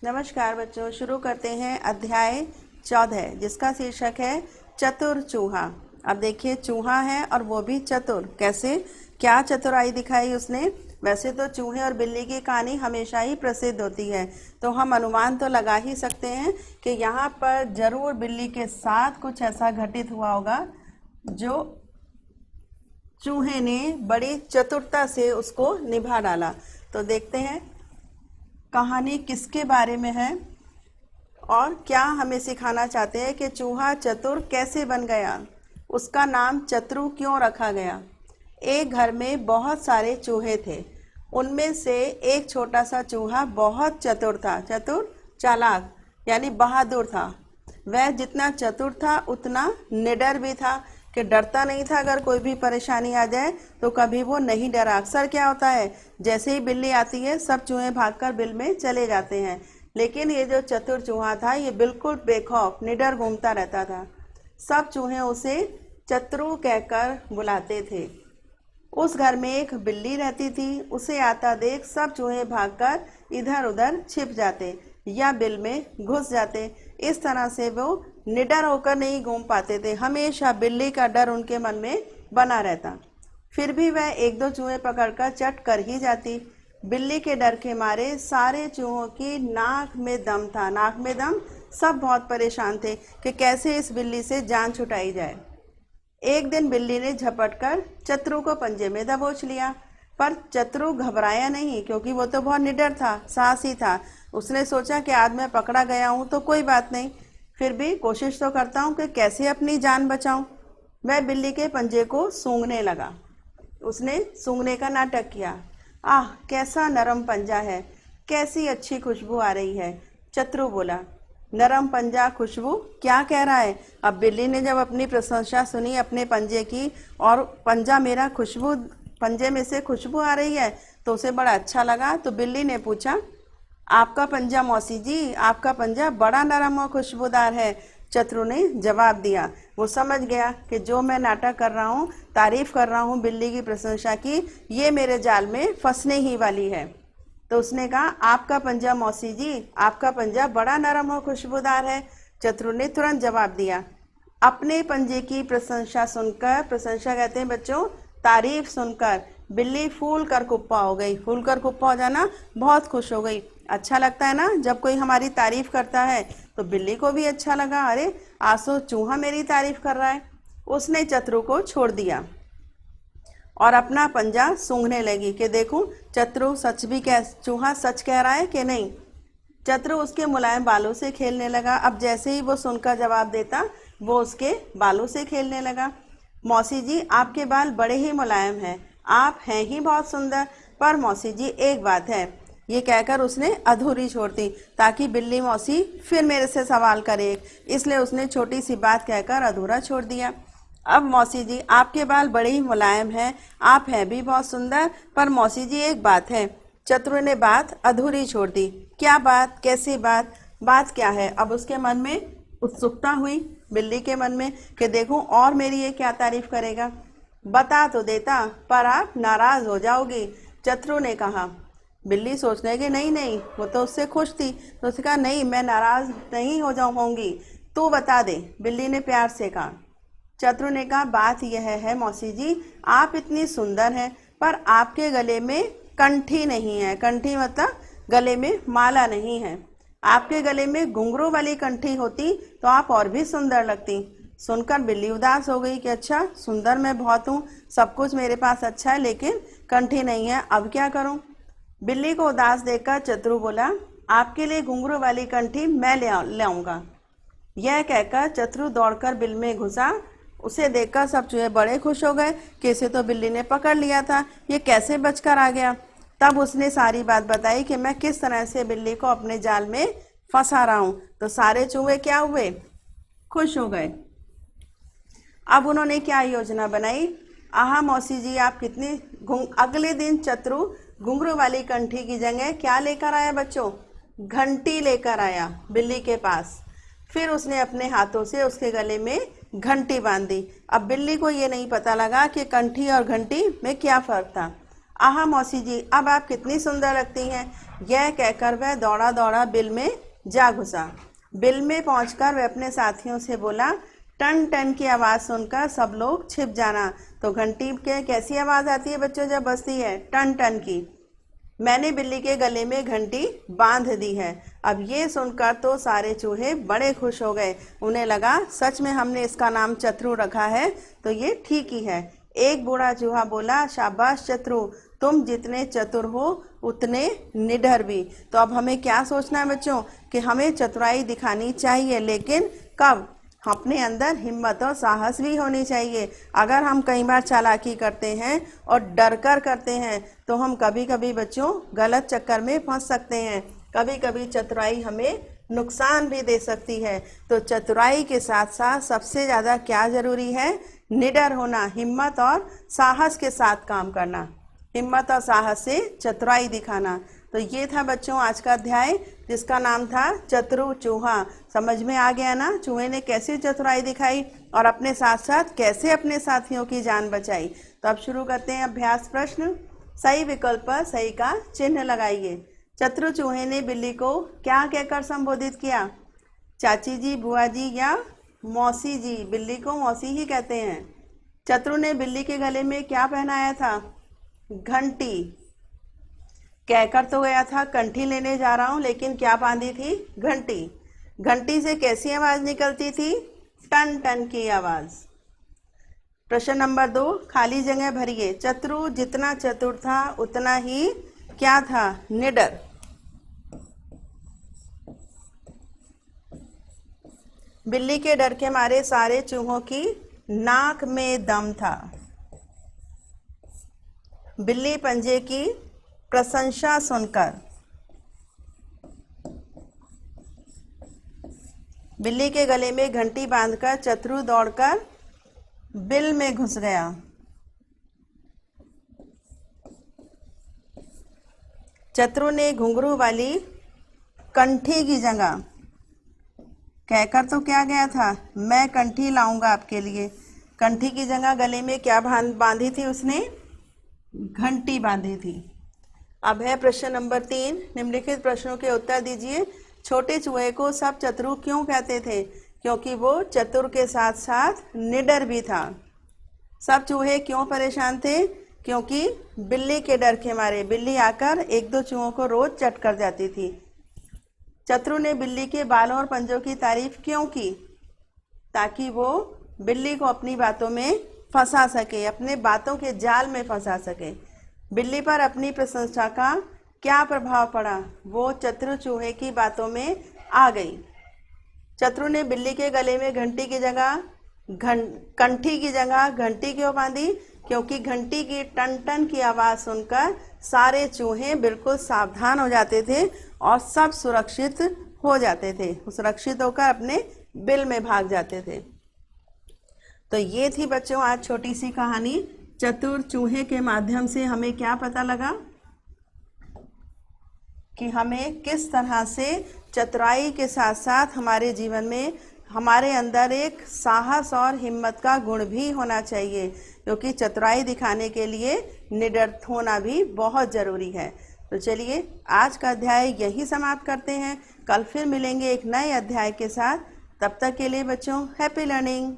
नमस्कार बच्चों, शुरू करते हैं अध्याय 14 जिसका शीर्षक है चतुर चूहा। अब देखिए, चूहा है और वो भी चतुर। कैसे, क्या चतुराई दिखाई उसने। वैसे तो चूहे और बिल्ली की कहानी हमेशा ही प्रसिद्ध होती है, तो हम अनुमान तो लगा ही सकते हैं कि यहाँ पर जरूर बिल्ली के साथ कुछ ऐसा घटित हुआ होगा जो चूहे ने बड़ी चतुरता से उसको निभा डाला। तो देखते हैं कहानी किसके बारे में है और क्या हमें सिखाना चाहते हैं कि चूहा चतुर कैसे बन गया, उसका नाम चतुर क्यों रखा गया। एक घर में बहुत सारे चूहे थे। उनमें से एक छोटा सा चूहा बहुत चतुर था। चतुर, चालाक यानी बहादुर था। वह जितना चतुर था उतना निडर भी था कि डरता नहीं था। अगर कोई भी परेशानी आ जाए तो कभी वो नहीं डरा। अक्सर क्या होता है, जैसे ही बिल्ली आती है सब चूहे भागकर बिल में चले जाते हैं, लेकिन ये जो चतुर चूहा था ये बिल्कुल बेखौफ निडर घूमता रहता था। सब चूहे उसे चतुर कहकर बुलाते थे। उस घर में एक बिल्ली रहती थी। उसे आता देख सब चूहे भागकर इधर उधर छिप जाते या बिल में घुस जाते। इस तरह से वो निडर होकर नहीं घूम पाते थे। हमेशा बिल्ली का डर उनके मन में बना रहता। फिर भी वह एक दो चूहे पकड़कर चट कर ही जाती। बिल्ली के डर के मारे सारे चूहों की नाक में दम था। नाक में दम, सब बहुत परेशान थे कि कैसे इस बिल्ली से जान छुटाई जाए। एक दिन बिल्ली ने झपटकर चतुर को पंजे में दबोच लिया, पर चतुर घबराया नहीं क्योंकि वो तो बहुत निडर था, साहसी था। उसने सोचा कि आज मैं पकड़ा गया हूँ तो कोई बात नहीं, फिर भी कोशिश तो करता हूँ कि कैसे अपनी जान बचाऊं। वह बिल्ली के पंजे को सूंघने लगा। उसने सूंघने का नाटक किया। आह, कैसा नरम पंजा है, कैसी अच्छी खुशबू आ रही है। चतुर बोला, नरम पंजा, खुशबू, क्या कह रहा है। अब बिल्ली ने जब अपनी प्रशंसा सुनी अपने पंजे की, और पंजा मेरा खुशबू, पंजे में से खुशबू आ रही है, तो उसे बड़ा अच्छा लगा। तो बिल्ली ने पूछा, आपका पंजा मौसी जी, आपका पंजा बड़ा नरम और खुशबूदार है। चतुर ने जवाब दिया। वो समझ गया कि जो मैं नाटक कर रहा हूँ, तारीफ कर रहा हूँ बिल्ली की प्रशंसा की, ये मेरे जाल में फंसने ही वाली है। तो उसने कहा, आपका पंजा मौसी जी, आपका पंजा बड़ा नरम और खुशबूदार है। चतुर ने तुरंत जवाब दिया। अपने पंजे की प्रशंसा सुनकर, प्रशंसा कहते हैं बच्चों तारीफ सुनकर, बिल्ली फूल कर कुप्पा हो गई। फूल कर कुप्पा हो जाना, बहुत खुश हो गई। अच्छा लगता है ना जब कोई हमारी तारीफ करता है, तो बिल्ली को भी अच्छा लगा। अरे आसो, चूहा मेरी तारीफ कर रहा है। उसने चतुर को छोड़ दिया और अपना पंजा सूंघने लगी कि देखूं चतुर सच भी कह, चूहा सच कह रहा है कि नहीं। चतुर उसके मुलायम बालों से खेलने लगा। अब जैसे ही वो सुनकर जवाब देता, वो उसके बालों से खेलने लगा। मौसी जी, आपके बाल बड़े ही मुलायम हैं, आप हैं ही बहुत सुंदर। पर मौसी जी एक बात है, ये कहकर उसने अधूरी छोड़ दी ताकि बिल्ली मौसी फिर मेरे से सवाल करे, इसलिए उसने छोटी सी बात कहकर अधूरा छोड़ दिया। अब मौसी जी, आपके बाल बड़े ही मुलायम हैं, आप हैं भी बहुत सुंदर। पर मौसी जी एक बात है। चतुर ने बात अधूरी छोड़ दी। क्या बात, कैसी बात, बात क्या है। अब उसके मन में उत्सुकता हुई, बिल्ली के मन में, कि देखूं और मेरी ये क्या तारीफ करेगा। बता तो देता, पर आप नाराज हो जाओगी, चतुर ने कहा। बिल्ली सोचने की नहीं नहीं, वो तो उससे खुश थी, तो उसने कहा नहीं, मैं नाराज नहीं हो जाऊंगी, तू बता दे, बिल्ली ने प्यार से कहा। चतुर ने कहा, बात यह है मौसी जी, आप इतनी सुंदर हैं, पर आपके गले में कंठी नहीं है। कंठी मतलब गले में माला नहीं है। आपके गले में घुंघरू वाली कंठी होती तो आप और भी सुंदर लगती। सुनकर बिल्ली उदास हो गई कि अच्छा, सुंदर मैं बहुत हूँ, सब कुछ मेरे पास अच्छा है, लेकिन कंठी नहीं है, अब क्या करूँ। बिल्ली को उदास देखकर चतुर बोला, आपके लिए घुंघरू वाली कंठी मैं ले आऊँगा। यह कहकर चतुर दौड़कर बिल में घुसा। उसे देखकर सब चूहे बड़े खुश हो गए कि इसे तो बिल्ली ने पकड़ लिया था, ये कैसे बचकर आ गया। तब उसने सारी बात बताई कि मैं किस तरह से बिल्ली को अपने जाल में फंसा रहा हूँ। तो सारे चूहे क्या हुए, खुश हो गए। अब उन्होंने क्या योजना बनाई। आहा मौसी जी, आप कितनी अगले दिन चतुर घुंघरू वाली कंठी की जगह क्या लेकर आया बच्चों, घंटी लेकर आया बिल्ली के पास। फिर उसने अपने हाथों से उसके गले में घंटी बांध दी। अब बिल्ली को ये नहीं पता लगा कि कंठी और घंटी में क्या फर्क था। आहा मौसी जी, अब आप कितनी सुंदर लगती हैं। यह कहकर वह दौड़ा दौड़ा बिल में जा घुसा। बिल में पहुंचकर वह अपने साथियों से बोला, टन टन की आवाज़ सुनकर सब लोग छिप जाना। तो घंटी के कैसी आवाज़ आती है बच्चों जब बजती है? टन टन की। मैंने बिल्ली के गले में घंटी बांध दी है। अब ये सुनकर तो सारे चूहे बड़े खुश हो गए। उन्हें लगा सच में हमने इसका नाम चतुर रखा है तो ये ठीक ही है। एक बूढ़ा चूहा बोला, शाबाश चतुर, तुम जितने चतुर हो उतने निडर भी। तो अब हमें क्या सोचना है बच्चों कि हमें चतुराई दिखानी चाहिए, लेकिन कब? अपने अंदर हिम्मत और साहस भी होनी चाहिए। अगर हम कई बार चालाकी करते हैं और डर कर करते हैं तो हम कभी कभी बच्चों गलत चक्कर में फंस सकते हैं। कभी कभी चतुराई हमें नुकसान भी दे सकती है। तो चतुराई के साथ साथ सबसे ज़्यादा क्या ज़रूरी है? निडर होना, हिम्मत और साहस के साथ काम करना, हिम्मत और साहस से चतुराई दिखाना। तो ये था बच्चों आज का अध्याय जिसका नाम था चतुर चूहा। समझ में आ गया ना चूहे ने कैसी चतुराई दिखाई और अपने साथ साथ कैसे अपने साथियों की जान बचाई। तो अब शुरू करते हैं अभ्यास प्रश्न। सही विकल्प पर सही का चिन्ह लगाइए। चतुर चूहे ने बिल्ली को क्या कहकर संबोधित किया? चाची जी, बुआ जी या मौसी जी? बिल्ली को मौसी ही कहते हैं। चतुर ने बिल्ली के गले में क्या पहनाया था? घंटी। कहकर तो गया था कंठी लेने जा रहा हूं, लेकिन क्या बांधी थी? घंटी। घंटी से कैसी आवाज निकलती थी? टन टन की आवाज। प्रश्न नंबर 2, खाली जगह भरिए। चतुर जितना चतुर था उतना ही क्या था? निडर। बिल्ली के डर के मारे सारे चूहों की नाक में दम था। बिल्ली पंजे की प्रशंसा सुनकर। बिल्ली के गले में घंटी बांधकर चतुर दौड़कर बिल में घुस गया। चतुर ने घुंघरू वाली कंठी की जगह कहकर तो क्या गया था? मैं कंठी लाऊंगा आपके लिए। कंठी की जगह गले में क्या बांधी थी उसने? घंटी बांधी थी। अब है प्रश्न नंबर 3। निम्नलिखित प्रश्नों के उत्तर दीजिए। छोटे चूहे को सब चतुर क्यों कहते थे? क्योंकि वो चतुर के साथ साथ निडर भी था। सब चूहे क्यों परेशान थे? क्योंकि बिल्ली के डर के मारे। बिल्ली आकर एक दो चूहों को रोज चट कर जाती थी। चतुर ने बिल्ली के बालों और पंजों की तारीफ क्यों की? ताकि वो बिल्ली को अपनी बातों में फंसा सके, अपने बातों के जाल में फंसा सके। बिल्ली पर अपनी प्रशंसा का क्या प्रभाव पड़ा? वो चतुर चूहे की बातों में आ गई। चतुर ने बिल्ली के गले में घंटी की जगह कंठी की जगह घंटी क्यों बांधी? क्योंकि घंटी की टन टन की आवाज़ सुनकर सारे चूहे बिल्कुल सावधान हो जाते थे और सब सुरक्षित हो जाते थे, सुरक्षित होकर अपने बिल में भाग जाते थे। तो ये थी बच्चों आज छोटी सी कहानी। चतुर चूहे के माध्यम से हमें क्या पता लगा कि हमें किस तरह से चतुराई के साथ साथ हमारे जीवन में हमारे अंदर एक साहस और हिम्मत का गुण भी होना चाहिए, क्योंकि चतुराई दिखाने के लिए निडर होना भी बहुत ज़रूरी है। तो चलिए आज का अध्याय यही समाप्त करते हैं। कल फिर मिलेंगे एक नए अध्याय के साथ। तब तक के लिए बच्चों हैप्पी लर्निंग।